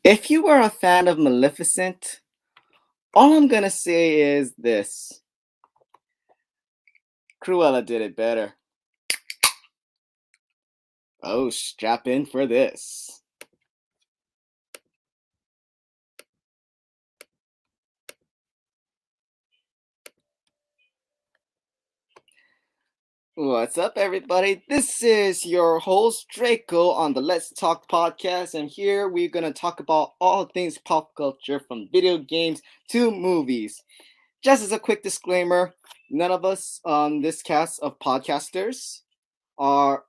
If you were a fan of Maleficent, all I'm gonna say is this: Cruella did it better. Oh, strap in for this. What's up, everybody? This is your host, Draco, on the Let's Talk podcast, and here we're gonna talk about all things pop culture from video games to movies. Just as a quick disclaimer, none of us on this cast of podcasters are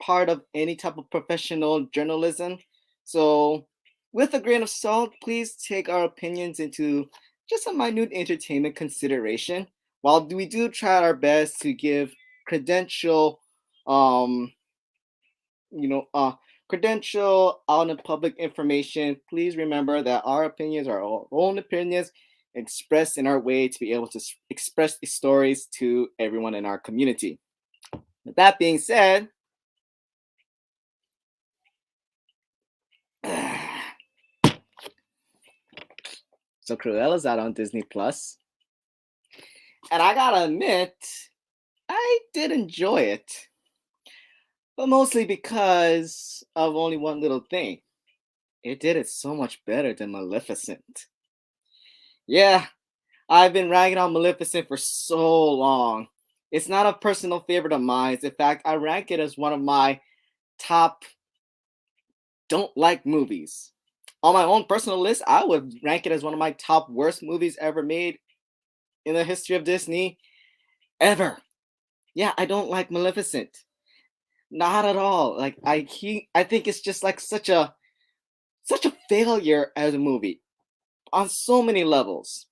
part of any type of professional journalism. So, with a grain of salt, please take our opinions into just a minute entertainment consideration. While we do try our best to give credential, um, you know, uh, credential out in public information, please remember that our opinions are our own opinions expressed in our way to be able to express these stories to everyone in our community. With that being said, so Cruella's out on Disney Plus, and I gotta admit, I did enjoy it, but mostly because of only one little thing. It did it so much better than Maleficent. Yeah, I've been ragging on Maleficent for so long. It's not a personal favorite of mine. In fact, I rank it as one of my top don't like movies. On my own personal list, I would rank it as one of my top worst movies ever made in the history of Disney ever. Yeah, I don't like Maleficent. Not at all. Like I think it's just like such a failure as a movie on so many levels.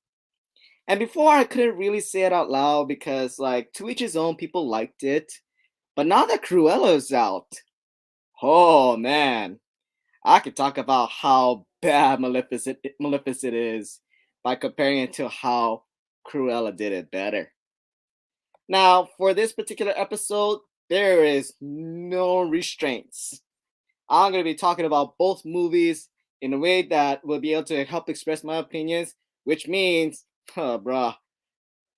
And before I couldn't really say it out loud because like to each his own, people liked it. But now that Cruella's out, oh man, I could talk about how bad Maleficent is by comparing it to how Cruella did it better. Now, for this particular episode, there is no restraints. I'm going to be talking about both movies in a way that will be able to help express my opinions, which means, bruh,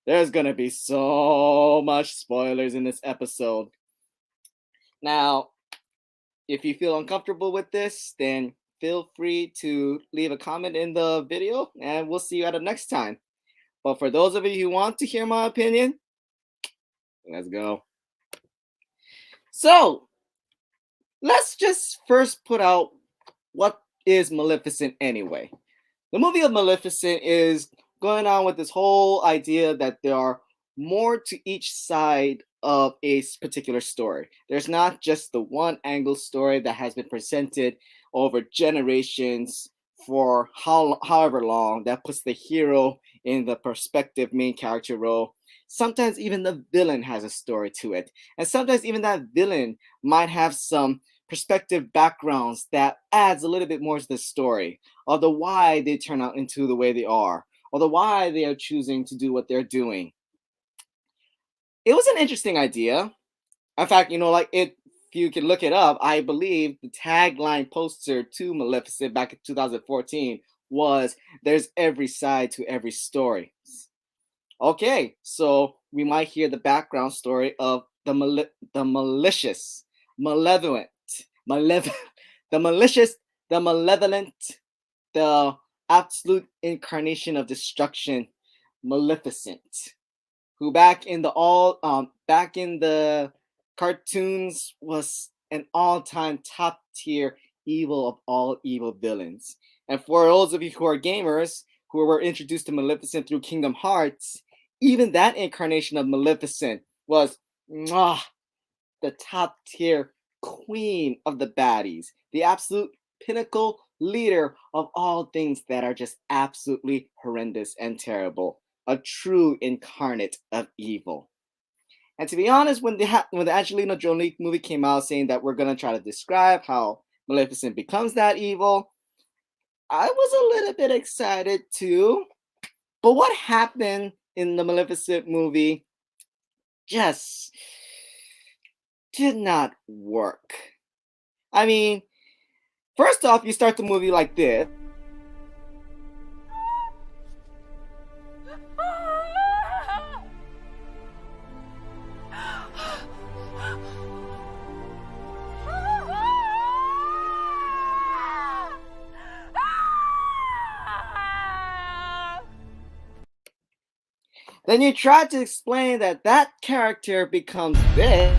there's going to be so much spoilers in this episode. Now, if you feel uncomfortable with this, then feel free to leave a comment in the video, and we'll see you at the next time. But for those of you who want to hear my opinion, let's go. So, let's just first put out what is Maleficent anyway. The movie of Maleficent is going on with this whole idea that there are more to each side of a particular story. There's not just the one angle story that has been presented over generations for however long that puts the hero in the perspective main character role. Sometimes even the villain has a story to it. And sometimes even that villain might have some perspective backgrounds that adds a little bit more to the story of the why they turn out into the way they are, or the why they are choosing to do what they're doing. It was an interesting idea. In fact, like it, if you can look it up, I believe the tagline poster to Maleficent back in 2014 was "There's every side to every story." Okay, so we might hear the background story of the malicious, malevolent, malev- the malicious, the malevolent, the absolute incarnation of destruction, Maleficent, who back in the cartoons was an all-time top tier evil of all evil villains. And for those of you who are gamers who were introduced to Maleficent through Kingdom Hearts, even that incarnation of Maleficent was mwah, the top tier queen of the baddies, the absolute pinnacle leader of all things that are just absolutely horrendous and terrible, a true incarnate of evil. And to be honest, when the Angelina Jolie movie came out saying that we're gonna try to describe how Maleficent becomes that evil, I was a little bit excited too. But what happened in the Maleficent movie just did not work. I mean, First off, you start the movie like this. Then you try to explain that that character becomes this.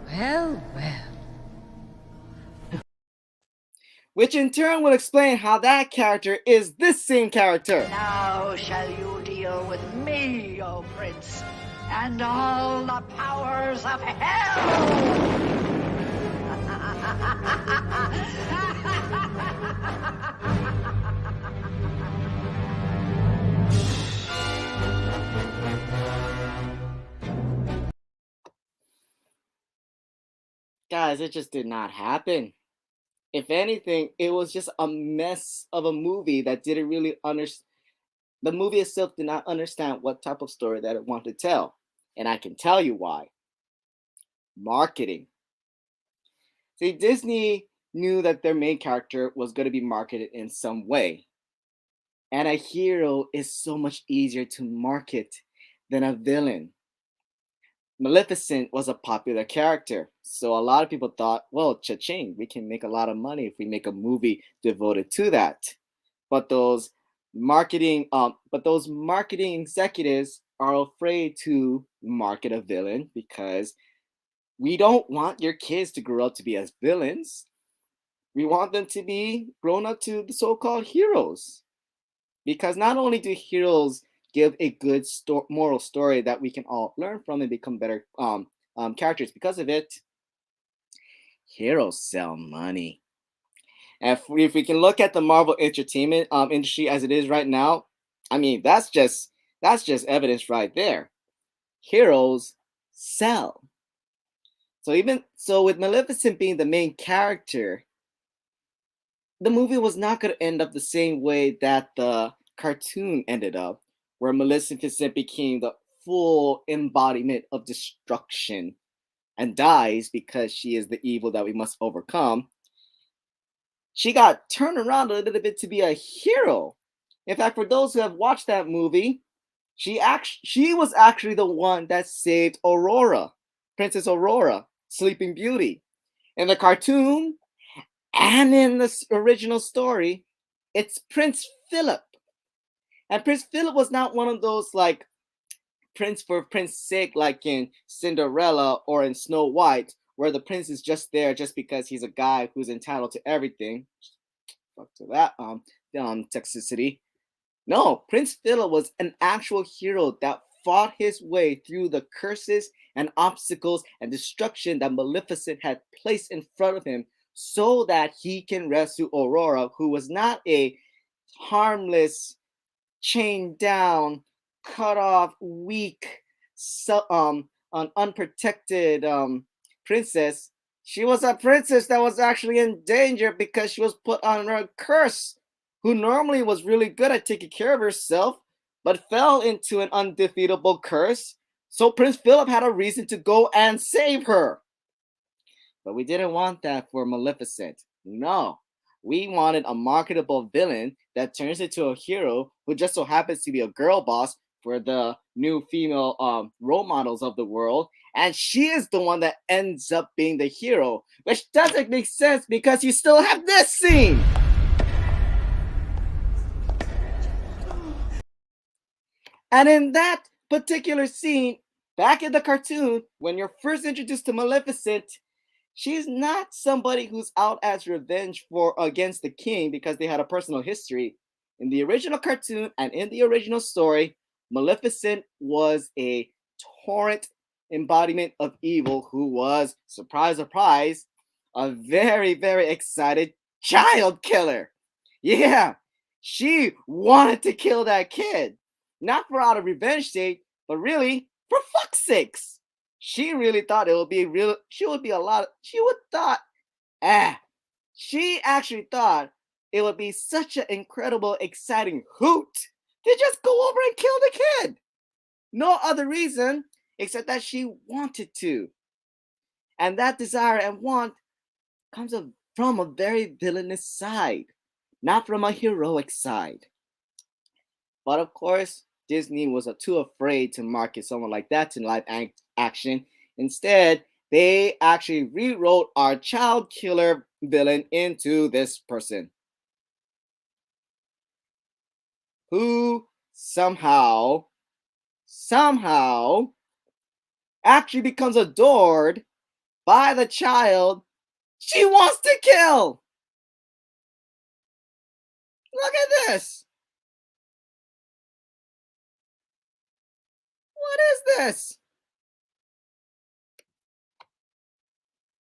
Well. Which in turn will explain how that character is this same character. Now shall you deal with me, O Prince, and all the powers of hell! Guys, it just did not happen. If anything, it was just a mess of a movie that didn't really understand. The movie itself did not understand what type of story that it wanted to tell. And I can tell you why. Marketing. See, Disney knew that their main character was going to be marketed in some way. And a hero is so much easier to market than a villain. Maleficent was a popular character, so a lot of people thought, well, cha-ching, we can make a lot of money if we make a movie devoted to that. But those marketing executives are afraid to market a villain because we don't want your kids to grow up to be as villains. We want them to be grown up to the so-called heroes. Because not only do heroes give a good moral story that we can all learn from and become better characters because of it, heroes sell money. And if we can look at the Marvel entertainment industry as it is right now, I mean, that's just evidence right there. Heroes sell. So with Maleficent being the main character, the movie was not going to end up the same way that the cartoon ended up, where Maleficent became the full embodiment of destruction and dies because she is the evil that we must overcome. She got turned around a little bit to be a hero. In fact, for those who have watched that movie, she was actually the one that saved Aurora, Princess Aurora, Sleeping Beauty. In the cartoon and in the original story, it's Prince Philip. And Prince Philip was not one of those like prince for prince's sake, like in Cinderella or in Snow White, where the prince is just there just because he's a guy who's entitled to everything. Fuck to that toxicity. No, Prince Philip was an actual hero that fought his way through the curses and obstacles and destruction that Maleficent had placed in front of him so that he can rescue Aurora, who was not a harmless, chained down, cut off, weak, an unprotected princess. She was a princess that was actually in danger because she was put on a curse, who normally was really good at taking care of herself, but fell into an undefeatable curse. So Prince Philip had a reason to go and save her. But we didn't want that for Maleficent. No. We wanted a marketable villain that turns into a hero who just so happens to be a girl boss for the new female role models of the world. And she is the one that ends up being the hero, which doesn't make sense because you still have this scene. And in that particular scene, back in the cartoon, when you're first introduced to Maleficent, she's not somebody who's out as revenge against the king because they had a personal history. In the original cartoon and in the original story, Maleficent was a torrent embodiment of evil who was, surprise, surprise, a very, very excited child killer. Yeah, she wanted to kill that kid. Not for out of revenge sake, but really for fuck's sakes. She really thought it would be real. She would thought it would be such an incredible, exciting hoot to just go over and kill the kid. No other reason. except that she wanted to. And that desire and want comes from a very villainous side, not from a heroic side. But of course, Disney was too afraid to market someone like that to live action. Instead, they actually rewrote our child killer villain into this person who somehow actually becomes adored by the child she wants to kill. Look at this. What is this?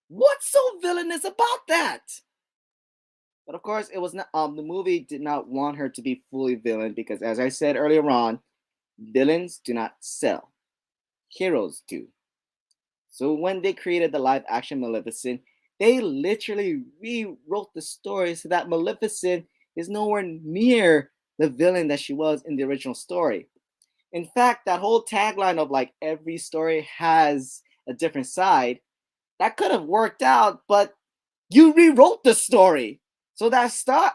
What's so villainous about that? But of course, it was not. The movie did not want her to be fully villain because, as I said earlier on, villains do not sell. Heroes do. So when they created the live action Maleficent, they literally rewrote the story so that Maleficent is nowhere near the villain that she was in the original story. In fact, that whole tagline of like every story has a different side, that could have worked out, but you rewrote the story. So that side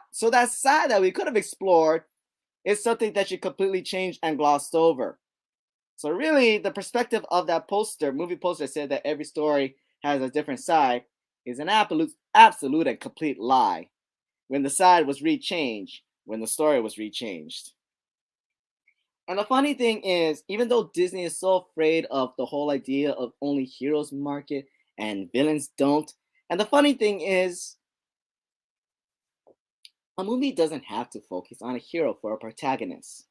that we could have explored is something that you completely changed and glossed over. So really, the perspective of that movie poster said that every story has a different side, is an absolute and complete lie. When the side was rechanged, when the story was rechanged. And the funny thing is, even though Disney is so afraid of the whole idea of only heroes market and villains don't, and the funny thing is, a movie doesn't have to focus on a hero for a protagonist.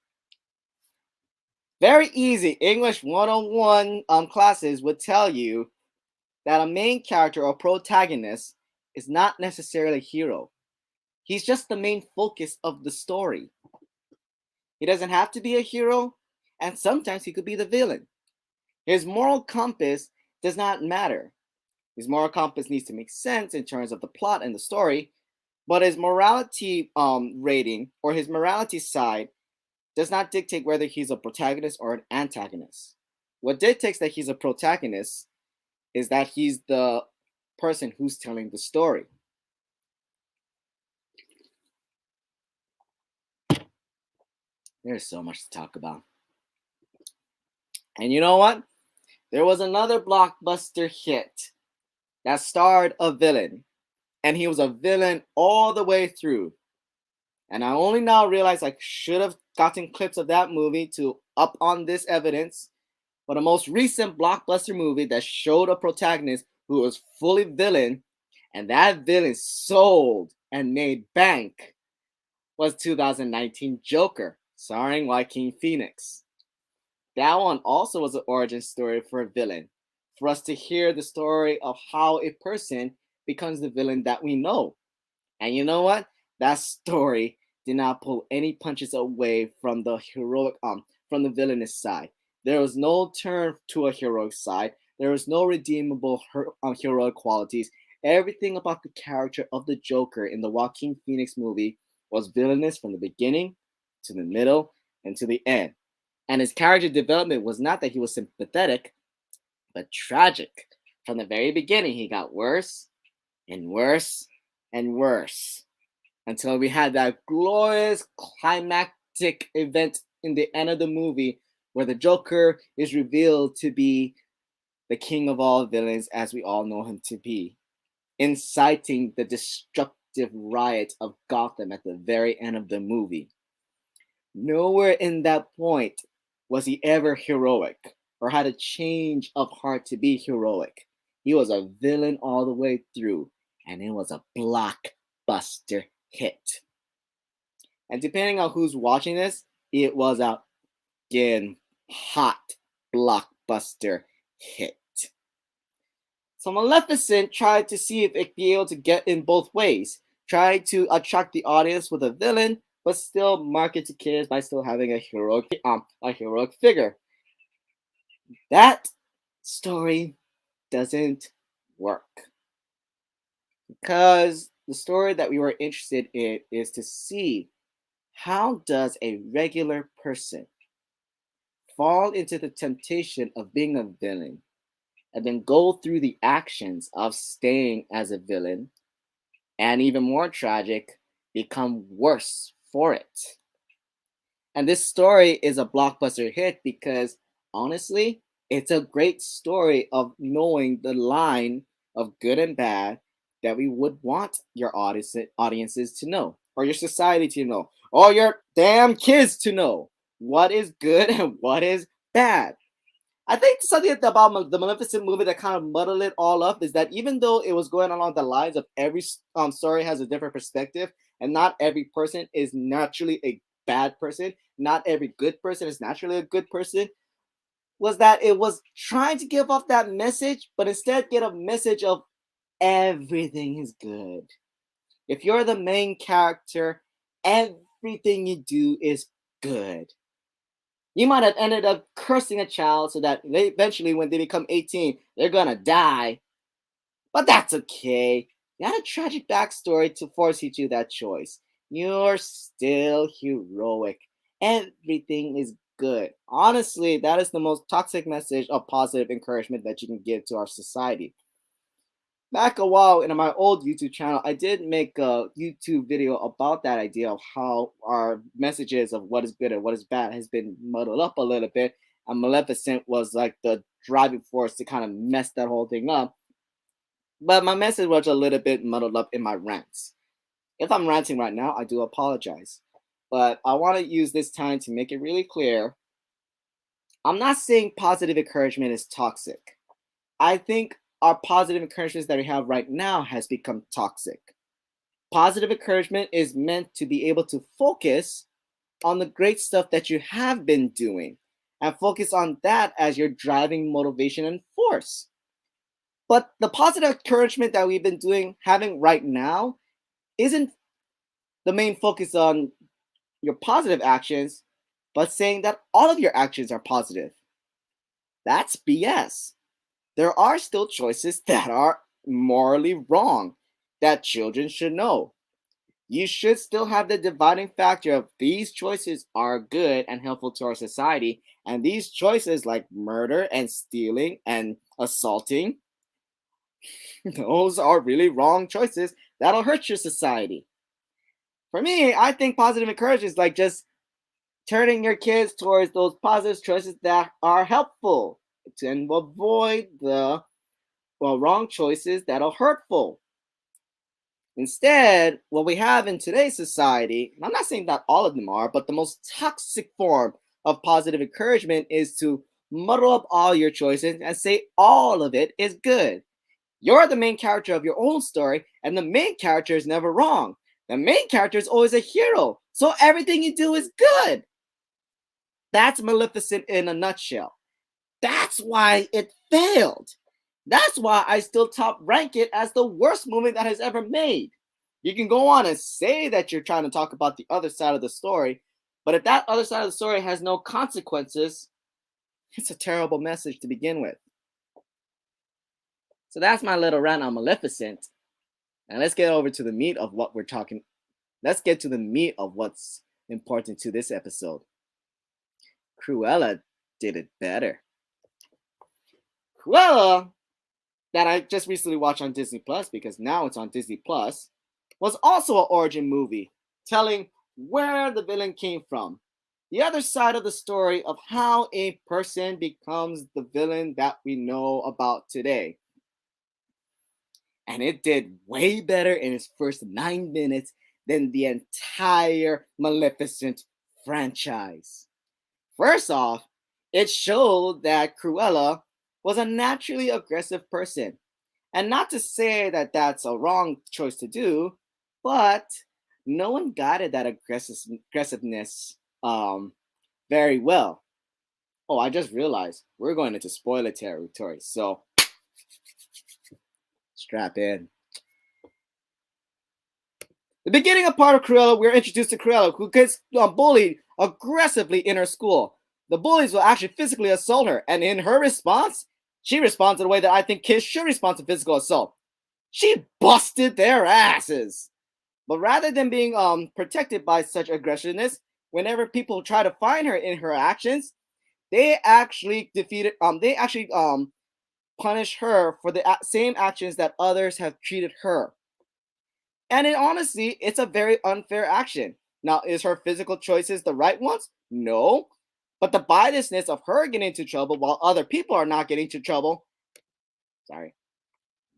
Very easy English 101 classes would tell you that a main character or protagonist is not necessarily a hero. He's just the main focus of the story. He doesn't have to be a hero, and sometimes he could be the villain. His moral compass does not matter. His moral compass needs to make sense in terms of the plot and the story, but his morality rating or his morality side does not dictate whether he's a protagonist or an antagonist. What dictates that he's a protagonist is that he's the person who's telling the story. There's so much to talk about. And you know what? There was another blockbuster hit that starred a villain, and he was a villain all the way through. And I only now realize I should have gotten clips of that movie to up on this evidence. But the most recent blockbuster movie that showed a protagonist who was fully villain, and that villain sold and made bank, was 2019 Joker, starring Joaquin Phoenix. That one also was an origin story for a villain, for us to hear the story of how a person becomes the villain that we know. And you know what? That story did not pull any punches away from the from the villainous side. There was no turn to a heroic side. There was no redeemable heroic qualities. Everything about the character of the Joker in the Joaquin Phoenix movie was villainous from the beginning to the middle and to the end. And his character development was not that he was sympathetic, but tragic. From the very beginning, he got worse and worse and worse until we had that glorious climactic event in the end of the movie where the Joker is revealed to be the king of all villains as we all know him to be, inciting the destructive riot of Gotham at the very end of the movie. Nowhere in that point was he ever heroic or had a change of heart to be heroic. He was a villain all the way through, and it was a blockbuster hit. And depending on who's watching this, it was a again hot blockbuster hit. So Maleficent tried to see if it could be able to get in both ways. Tried to attract the audience with a villain, but still market to kids by still having a heroic figure. That story doesn't work. Because the story that we were interested in is to see how does a regular person fall into the temptation of being a villain and then go through the actions of staying as a villain, and even more tragic, become worse for it. And this story is a blockbuster hit because honestly, it's a great story of knowing the line of good and bad that we would want your audiences to know, or your society to know, or your damn kids to know what is good and what is bad. I think something about the Maleficent movie that kind of muddled it all up is that even though it was going along the lines of every story has a different perspective, and not every person is naturally a bad person, not every good person is naturally a good person, was that it was trying to give off that message, but instead get a message of everything is good. If you're the main character, everything you do is good. You might have ended up cursing a child so that they eventually, when they become 18, they're gonna die. But that's okay. You had a tragic backstory to force you to that choice. You're still heroic. Everything is good. Honestly, that is the most toxic message of positive encouragement that you can give to our society. Back a while in my old YouTube channel, I did make a YouTube video about that idea of how our messages of what is good and what is bad has been muddled up a little bit. And Maleficent was like the driving force to kind of mess that whole thing up. But my message was a little bit muddled up in my rants. If I'm ranting right now, I do apologize. But I want to use this time to make it really clear. I'm not saying positive encouragement is toxic. I think our positive encouragements that we have right now has become toxic. Positive encouragement is meant to be able to focus on the great stuff that you have been doing and focus on that as your driving motivation and force. But the positive encouragement that we've been having right now isn't the main focus on your positive actions, but saying that all of your actions are positive. That's BS. There are still choices that are morally wrong that children should know. You should still have the dividing factor of these choices are good and helpful to our society, and these choices like murder and stealing and assaulting, those are really wrong choices that'll hurt your society. For me, I think positive encouragement is like just turning your kids towards those positive choices that are helpful to avoid the wrong choices that are hurtful. Instead, what we have in today's society, and I'm not saying that all of them are, but the most toxic form of positive encouragement is to muddle up all your choices and say all of it is good. You're the main character of your own story, and the main character is never wrong. The main character is always a hero, so everything you do is good. That's Maleficent in a nutshell. That's why it failed. That's why I still top rank it as the worst movie that has ever made. You can go on and say that you're trying to talk about the other side of the story, but if that other side of the story has no consequences, it's a terrible message to begin with. So that's my little rant on Maleficent. And let's get over to the meat of what we're talking. Let's get to the meat of what's important to this episode. Cruella did it better. Cruella, that I just recently watched on Disney Plus because now it's on Disney Plus, was also an origin movie telling where the villain came from. The other side of the story of how a person becomes the villain that we know about today. And it did way better in its first 9 minutes than the entire Maleficent franchise. First off, it showed that Cruella was a naturally aggressive person. And not to say that that's a wrong choice to do, but no one guided that aggressiveness very well. Oh, I just realized we're going into spoiler territory, so strap in. The beginning of part of Cruella, we're introduced to Cruella, who gets bullied aggressively in her school. The bullies will actually physically assault her, and in her response, she responds in a way that I think kids should respond to physical assault. She busted their asses. But rather than being protected by such aggressiveness, whenever people try to find her in her actions, they actually defeated. They actually punish her for the same actions that others have treated her. And honestly, it's a very unfair action. Now, is her physical choices the right ones? No. But the biasness of her getting into trouble while other people are not getting into trouble, sorry,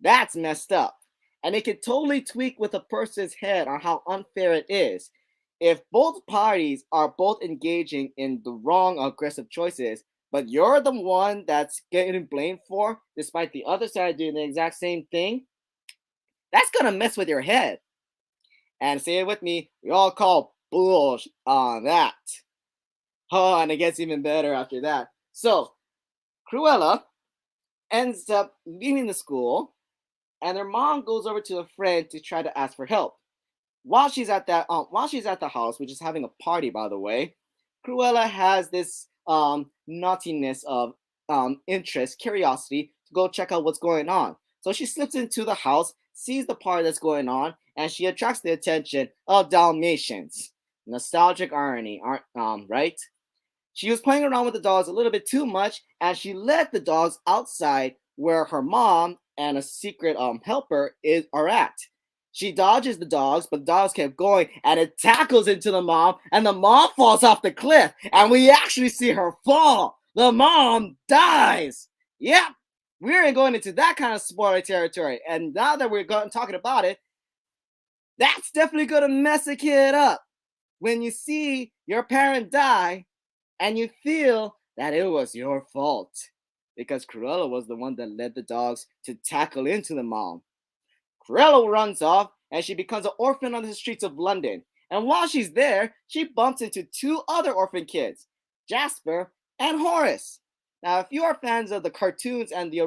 that's messed up. And it can totally tweak with a person's head on how unfair it is. If both parties are both engaging in the wrong aggressive choices, but you're the one that's getting blamed for, despite the other side doing the exact same thing, that's gonna mess with your head. And say it with me, we all call bullshit on that. Oh, and it gets even better after that. So, Cruella ends up leaving the school, and her mom goes over to a friend to try to ask for help. While she's at the house, which is having a party, by the way, Cruella has this naughtiness of interest, curiosity to go check out what's going on. So she slips into the house, sees the party that's going on, and she attracts the attention of Dalmatians. Nostalgic irony, right? She was playing around with the dogs a little bit too much, and she let the dogs outside where her mom and a secret helper are at. She dodges the dogs, but the dogs kept going, and it tackles into the mom, and the mom falls off the cliff, and we actually see her fall. The mom dies. Yep, we're going into that kind of spoiler territory, and now that we're talking about it, that's definitely going to mess a kid up. When you see your parent die, and you feel that it was your fault because Cruella was the one that led the dogs to tackle into the mom. Cruella runs off and she becomes an orphan on the streets of London. And while she's there, she bumps into two other orphan kids, Jasper and Horace. Now, if you are fans of the cartoons and the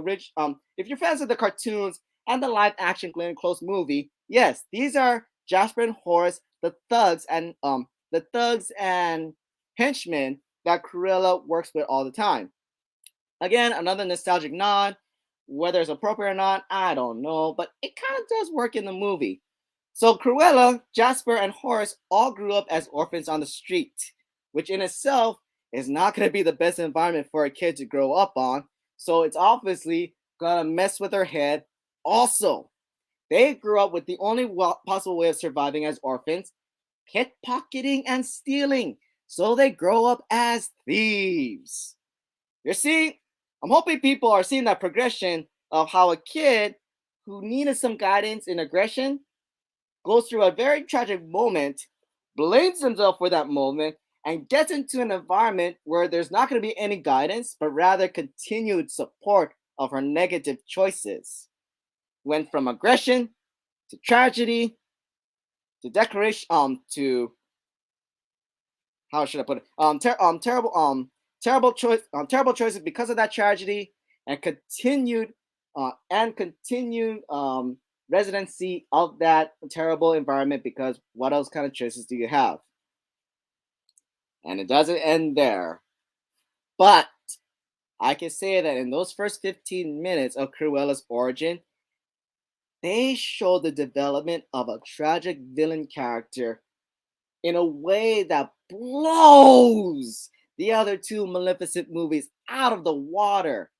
if you're fans of the cartoons and the live-action Glenn Close movie, yes, these are Jasper and Horace, the thugs and henchmen that Cruella works with all the time. Again, another nostalgic nod. Whether it's appropriate or not, I don't know, but it kind of does work in the movie. So Cruella, Jasper, and Horace all grew up as orphans on the street, which in itself is not going to be the best environment for a kid to grow up on. So it's obviously going to mess with her head. Also, they grew up with the only possible way of surviving as orphans, pickpocketing and stealing. So they grow up as thieves. You see, I'm hoping people are seeing that progression of how a kid who needed some guidance in aggression goes through a very tragic moment, blames himself for that moment, and gets into an environment where there's not going to be any guidance, but rather continued support of her negative choices. Went from aggression to tragedy to declaration to how should I put it? Terrible choices because of that tragedy, and continued residency of that terrible environment. Because what else kind of choices do you have? And it doesn't end there, but I can say that in those first 15 minutes of Cruella's origin, they show the development of a tragic villain character in a way that blows the other two Maleficent movies out of the water.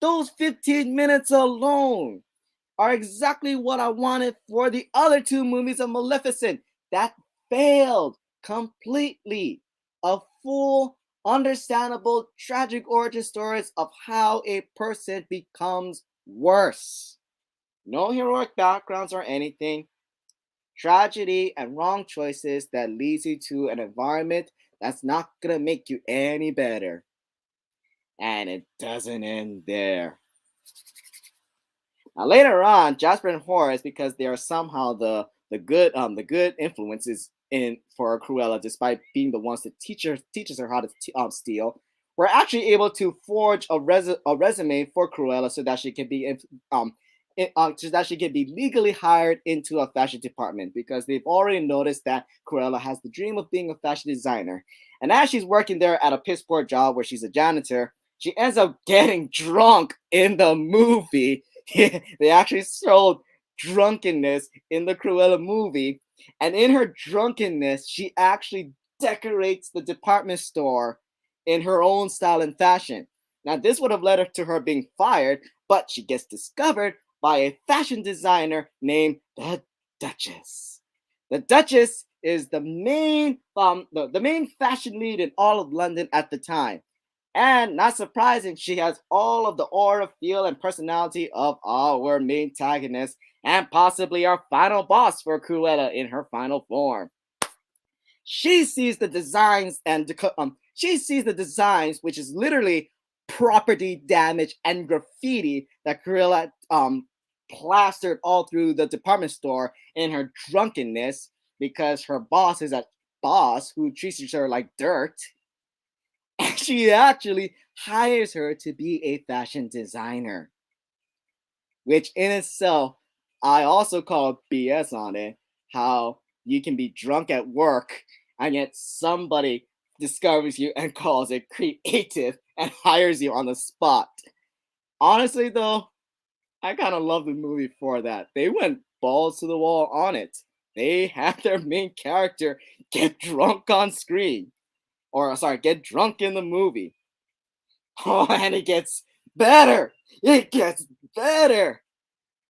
Those 15 minutes alone are exactly what I wanted for the other two movies of Maleficent that failed completely. A full, understandable, tragic origin stories of how a person becomes worse. No heroic backgrounds or anything. Tragedy and wrong choices that leads you to an environment that's not gonna make you any better. And it doesn't end there. Now later on, Jasper and Horace, because they are somehow the good influences in for Cruella, despite being the ones that teaches her how to steal, were actually able to forge a resume for Cruella so that she can be so that she can be legally hired into a fashion department, because they've already noticed that Cruella has the dream of being a fashion designer. And as she's working there at a piss poor job where she's a janitor, she ends up getting drunk in the movie. They actually showed drunkenness in the Cruella movie. And in her drunkenness, she actually decorates the department store in her own style and fashion. Now, this would have led to her being fired, but she gets discovered by a fashion designer named the Duchess. The Duchess is the main fashion lead in all of London at the time. And not surprising, she has all of the aura, feel, and personality of our main antagonist and possibly our final boss for Cruella in her final form. She sees the designs which is literally property damage and graffiti that Cruella plastered all through the department store in her drunkenness because her boss is a boss who treats her like dirt. And she actually hires her to be a fashion designer, which in itself, I also call BS on it. How you can be drunk at work and yet somebody discovers you and calls it creative and hires you on the spot. Honestly, though, I kind of love the movie for that. They went balls to the wall on it. They had their main character get drunk on screen. Or, sorry, get drunk in the movie. Oh, and it gets better. It gets better.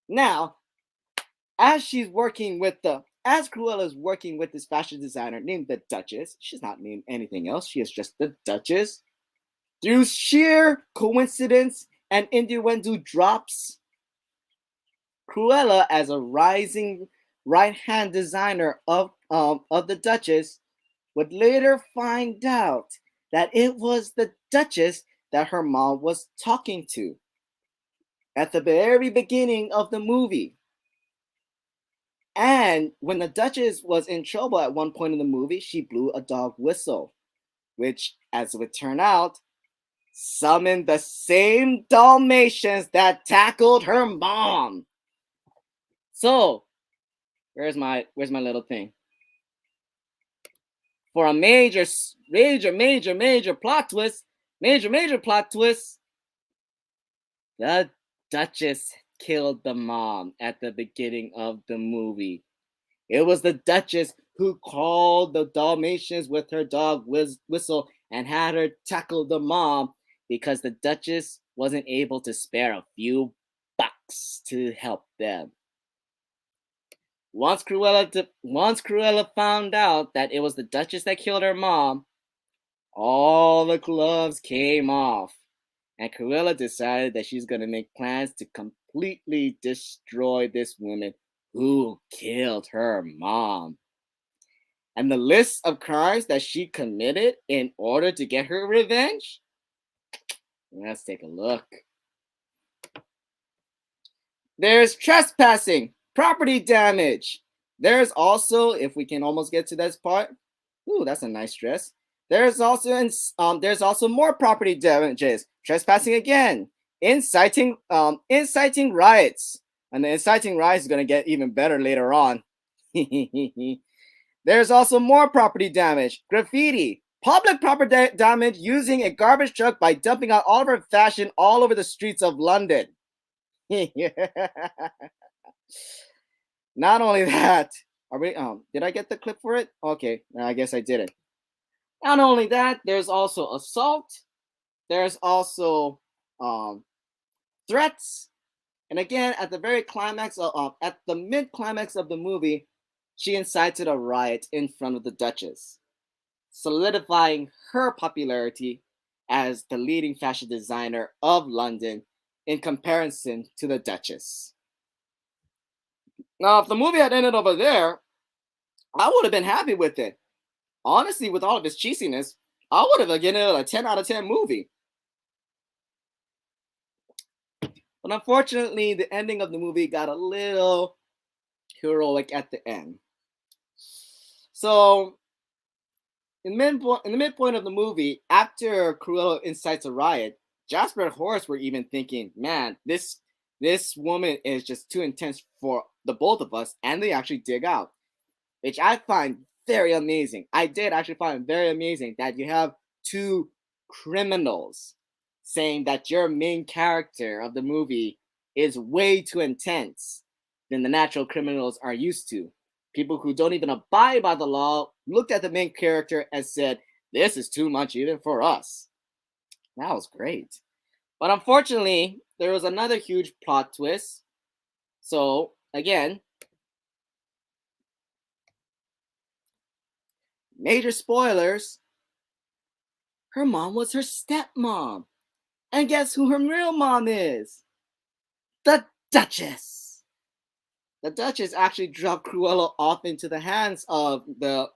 Now, as Cruella is working with this fashion designer named the Duchess, she's not named anything else, she is just the Duchess. Through sheer coincidence and innuendo drops, Cruella, as a rising right-hand designer of the Duchess, would later find out that it was the Duchess that her mom was talking to at the very beginning of the movie. And when the Duchess was in trouble at one point in the movie, she blew a dog whistle, which, as it would turn out, summoned the same Dalmatians that tackled her mom. So, where's my little thing? For a major plot twist, the Duchess killed the mom at the beginning of the movie. It was the Duchess who called the Dalmatians with her dog whistle and had her tackle the mom because the Duchess wasn't able to spare a few bucks to help them. Once Cruella found out that it was the Duchess that killed her mom, all the gloves came off, and Cruella decided that she's going to make plans to completely destroy this woman who killed her mom. And the list of crimes that she committed in order to get her revenge? Let's take a look. There's trespassing, property damage. There's also, if we can almost get to this part, ooh, that's a nice dress. There's also more property damages, trespassing again, inciting riots, and the inciting riots is going to get even better later on. There's also more property damage, graffiti, public property damage using a garbage truck by dumping out all of her fashion all over the streets of London. Not only that, did I get the clip for it? Okay, I guess I didn't. Not only that, there's also assault. There's also threats. And again, at the mid climax of the movie, she incited a riot in front of the Duchess, solidifying her popularity as the leading fashion designer of London in comparison to the Duchess. Now, if the movie had ended over there, I would have been happy with it. Honestly, with all of its cheesiness, I would have given it a 10 out of 10 movie. But unfortunately, the ending of the movie got a little heroic at the end. So, in the midpoint of the movie, after Cruella incites a riot, Jasper and Horace were even thinking, man, this woman is just too intense for the both of us, and they actually dig out, which I find very amazing. I did actually find it very amazing that you have two criminals saying that your main character of the movie is way too intense than the natural criminals are used to. People who don't even abide by the law looked at the main character and said, This is too much even for us. That was great. But unfortunately, there was another huge plot twist. So, again, major spoilers, her mom was her stepmom. And guess who her real mom is? The Duchess. The Duchess actually dropped Cruella off into the hands of the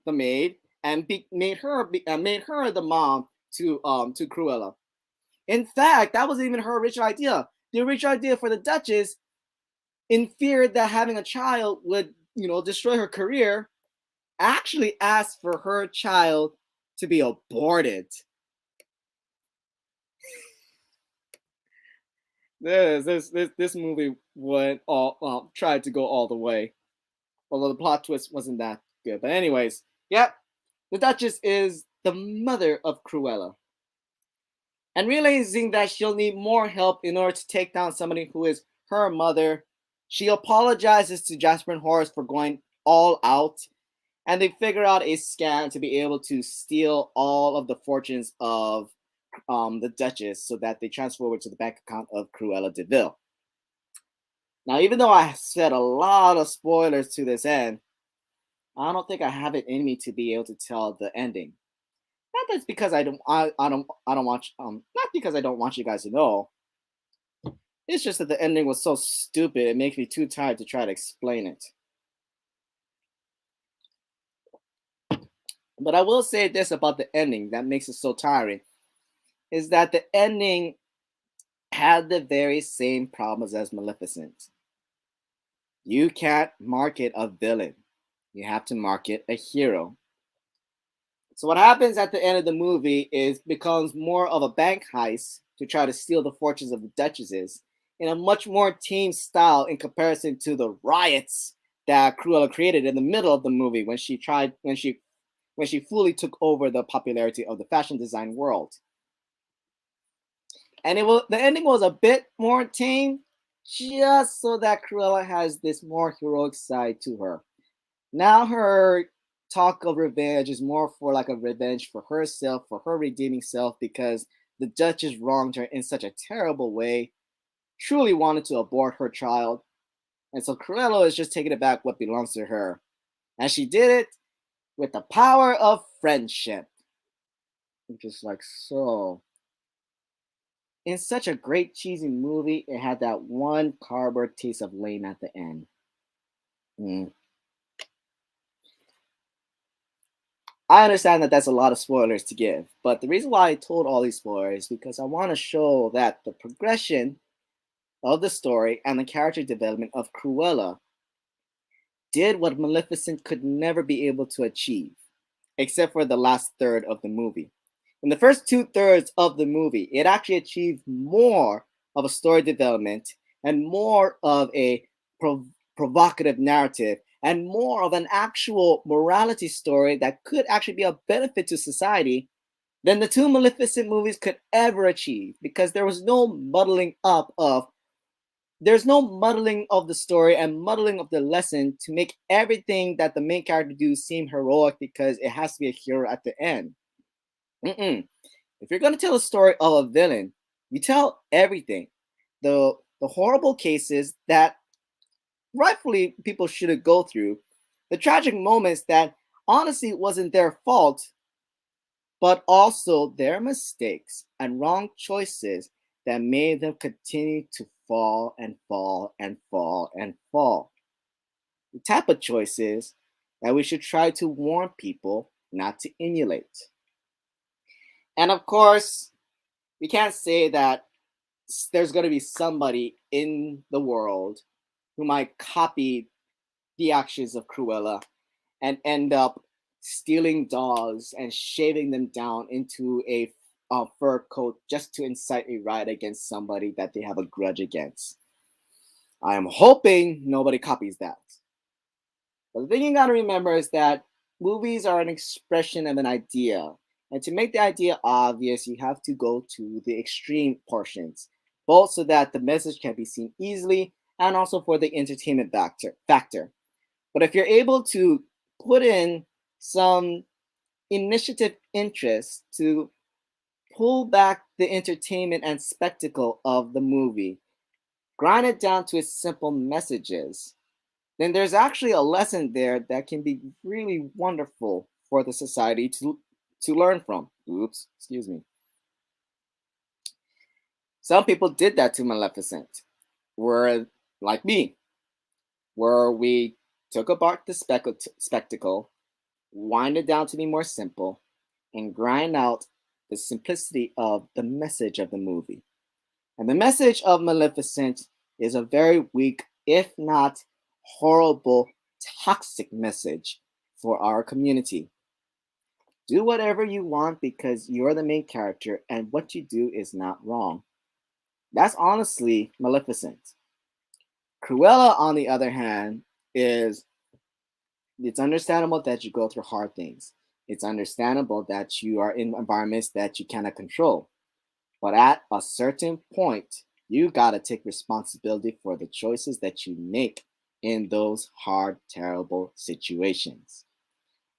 maid and made her the mom to Cruella. In fact, that wasn't even her original idea. The original idea for the Duchess, in fear that having a child would, destroy her career, actually asked for her child to be aborted. This movie went all tried to go all the way, although the plot twist wasn't that good. But anyways, yep, the Duchess is the mother of Cruella, and realizing that she'll need more help in order to take down somebody who is her mother, she apologizes to Jasper and Horace for going all out, and they figure out a scam to be able to steal all of the fortunes of the Duchess so that they transfer over to the bank account of Cruella de Vil. Now, even though I said a lot of spoilers to this end, I don't think I have it in me to be able to tell the ending. Not that's because I don't want not because I don't want you guys to know. It's just that the ending was so stupid it makes me too tired to try to explain it. But I will say this about the ending that makes it so tiring is that the ending had the very same problems as Maleficent. You can't market a villain. You have to market a hero. So what happens at the end of the movie is becomes more of a bank heist to try to steal the fortunes of the Duchesses in a much more tame style in comparison to the riots that Cruella created in the middle of the movie when she fully took over the popularity of the fashion design world. And the ending was a bit more tame, just so that Cruella has this more heroic side to her. Now her talk of revenge is more for like a revenge for herself, for her redeeming self, because the Duchess wronged her in such a terrible way, truly wanted to abort her child. And so Cruella is just taking back what belongs to her. And she did it with the power of friendship. Just like so. In such a great cheesy movie, it had that one cardboard taste of lame at the end. I understand that that's a lot of spoilers to give, but the reason why I told all these spoilers is because I want to show that the progression of the story and the character development of Cruella did what Maleficent could never be able to achieve, except for the last third of the movie. In the first 2/3 of the movie, it actually achieved more of a story development and more of a provocative narrative and more of an actual morality story that could actually be a benefit to society than the two Maleficent movies could ever achieve, because there's no muddling of the story and muddling of the lesson to make everything that the main character do seem heroic because it has to be a hero at the end. If you're going to tell a story of a villain, you tell everything. The horrible cases that rightfully people shouldn't go through, the tragic moments that honestly wasn't their fault, but also their mistakes and wrong choices that made them continue to fall and fall and fall and fall. The type of choices that we should try to warn people not to emulate. And of course, we can't say that there's going to be somebody in the world who might copy the actions of Cruella and end up stealing dolls and shaving them down into a fur coat just to incite a riot against somebody that they have a grudge against. I am hoping nobody copies that. But the thing you gotta remember is that movies are an expression of an idea. And to make the idea obvious, you have to go to the extreme portions, both so that the message can be seen easily and also for the entertainment factor. But if you're able to put in some initiative interest to pull back the entertainment and spectacle of the movie, grind it down to its simple messages, then there's actually a lesson there that can be really wonderful for the society to learn from. Oops, excuse me. Some people did that to Maleficent, where, like me, where we took apart the spectacle, wind it down to be more simple, and grind out the simplicity of the message of the movie. And the message of Maleficent is a very weak, if not horrible, toxic message for our community. Do whatever you want because you're the main character, and what you do is not wrong. That's honestly Maleficent. Cruella, on the other hand, is it's understandable that you go through hard things. It's understandable that you are in environments that you cannot control. But at a certain point, you got to take responsibility for the choices that you make in those hard, terrible situations.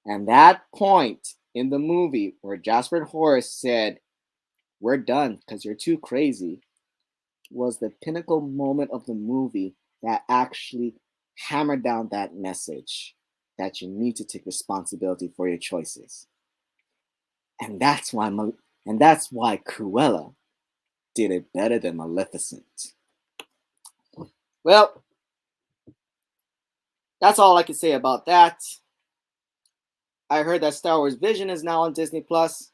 And that point in the movie where Jasper and Horace said, "We're done because you're too crazy," was the pinnacle moment of the movie that actually hammered down that message that you need to take responsibility for your choices. And that's why Cruella did it better than Maleficent. Well, that's all I can say about that. I heard that Star Wars Vision is now on Disney Plus,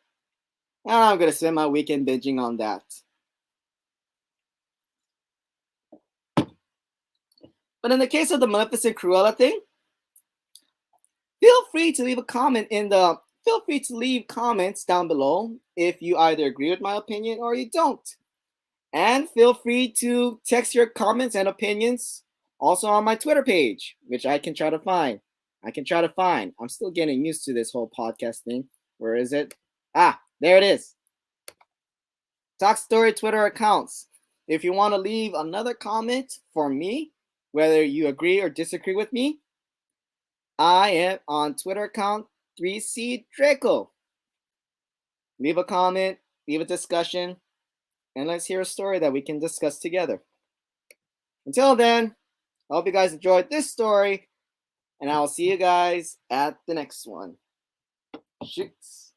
and I'm gonna spend my weekend binging on that. But in the case of the Maleficent Cruella thing, feel free to leave a comment feel free to leave comments down below if you either agree with my opinion or you don't. And feel free to text your comments and opinions also on my Twitter page, which I can try to find. I'm still getting used to this whole podcast thing. Where is it? Ah, there it is. Talk Story Twitter accounts. If you want to leave another comment for me, whether you agree or disagree with me, I am on Twitter account 3C Draco. Leave a comment, leave a discussion, and let's hear a story that we can discuss together. Until then, I hope you guys enjoyed this story, and I will see you guys at the next one. Shoots.